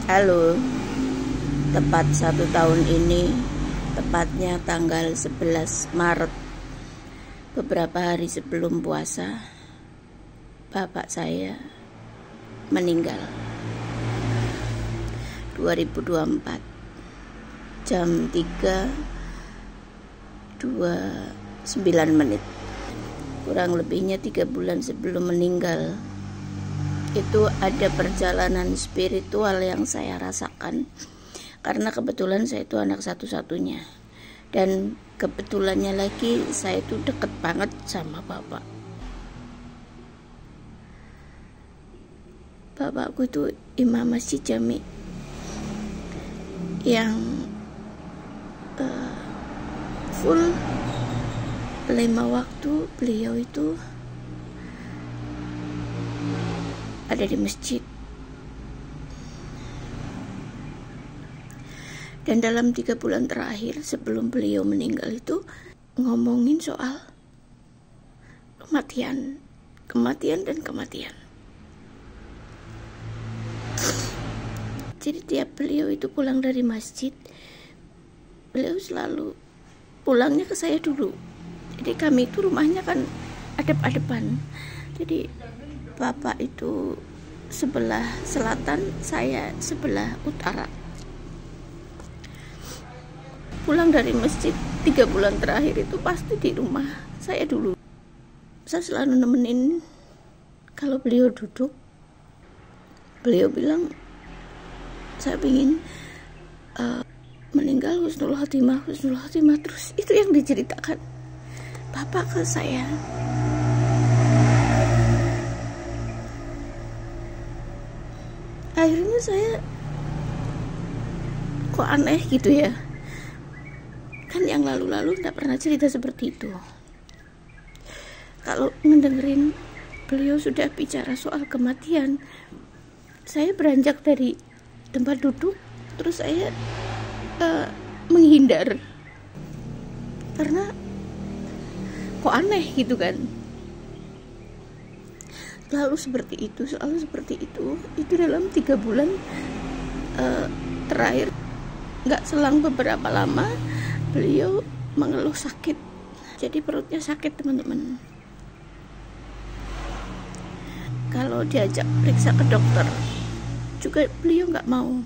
Halo, tepat 1 tahun ini, tepatnya tanggal 11 Maret, beberapa hari sebelum puasa, bapak saya meninggal. 2024, jam 3.29, kurang lebihnya 3 bulan sebelum meninggal. Itu ada perjalanan spiritual yang saya rasakan, karena kebetulan saya itu anak satu-satunya, dan kebetulannya lagi saya itu deket banget sama bapak. Bapakku itu imam masjid jami yang full 5 waktu. Beliau itu ada di masjid, dan dalam 3 bulan terakhir sebelum beliau meninggal itu ngomongin soal kematian dan kematian. Jadi tiap beliau itu pulang dari masjid, beliau selalu pulangnya ke saya dulu. Jadi kami itu rumahnya kan adep-adepan. Jadi bapak itu sebelah selatan, saya sebelah utara. Pulang dari masjid 3 bulan terakhir itu pasti di rumah saya dulu. Saya selalu nemenin. Kalau beliau duduk, beliau bilang, saya ingin meninggal husnul khotimah. Terus itu yang diceritakan bapak ke saya. Akhirnya saya, kok aneh gitu ya, kan yang lalu-lalu tidak pernah cerita seperti itu. Kalau ngedengerin beliau sudah bicara soal kematian, saya beranjak dari tempat duduk, terus saya menghindar, karena kok aneh gitu kan. Selalu seperti itu. Itu dalam 3 bulan terakhir. Nggak selang beberapa lama, beliau mengeluh sakit. Jadi perutnya sakit, teman-teman. Kalau diajak periksa ke dokter juga beliau nggak mau.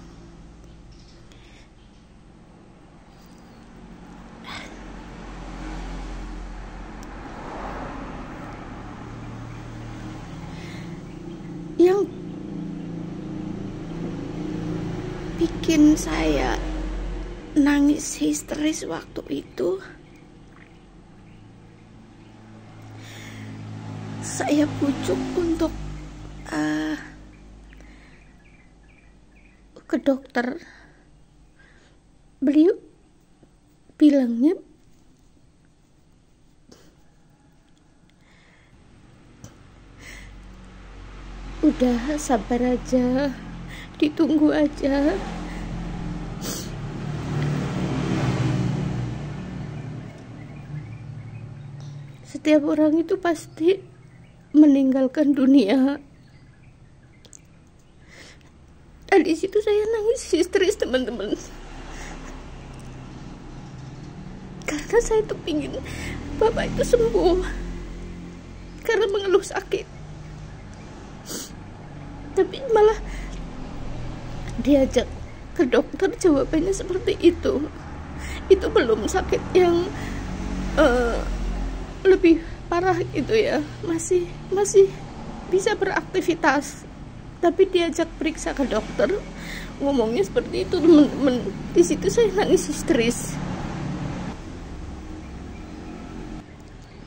Yang bikin saya nangis histeris waktu itu, saya pujuk untuk ke dokter. Beliau bilangnya udah sabar aja, ditunggu aja. Setiap orang itu pasti meninggalkan dunia. Dan di situ saya nangis histeris, teman-teman, karena saya tuh pingin bapak itu sembuh karena mengeluh sakit. Tapi malah diajak ke dokter, jawabannya seperti itu. Itu belum sakit yang lebih parah gitu ya, masih bisa beraktivitas. Tapi diajak periksa ke dokter, ngomongnya seperti itu, teman-teman. Di situ saya nangis histeris.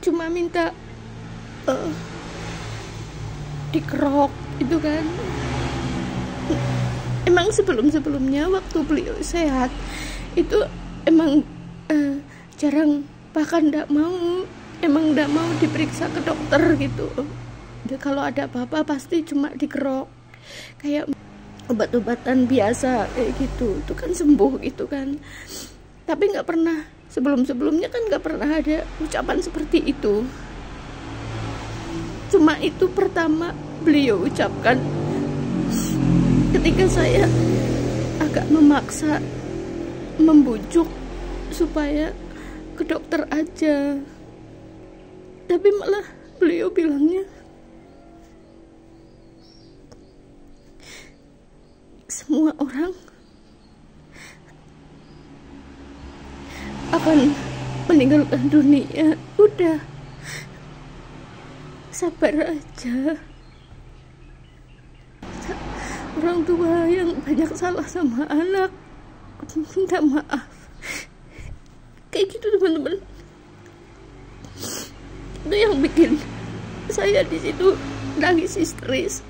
Cuma minta dikerok itu kan. Emang sebelumnya waktu beliau sehat itu emang jarang, bahkan nggak mau diperiksa ke dokter gitu. Kalau ada apa-apa pasti cuma dikerok, kayak obat-obatan biasa kayak gitu. Itu kan sembuh gitu kan. Tapi nggak pernah, sebelumnya kan nggak pernah ada ucapan seperti itu. Cuma itu pertama beliau ucapkan ketika saya gak memaksa, membujuk supaya ke dokter aja, tapi malah beliau bilangnya semua orang akan meninggalkan dunia. Udah, sabar aja. Orang tua yang banyak salah sama anak minta maaf, kayak gitu teman-teman. Itu yang bikin saya di situ nangis histeris.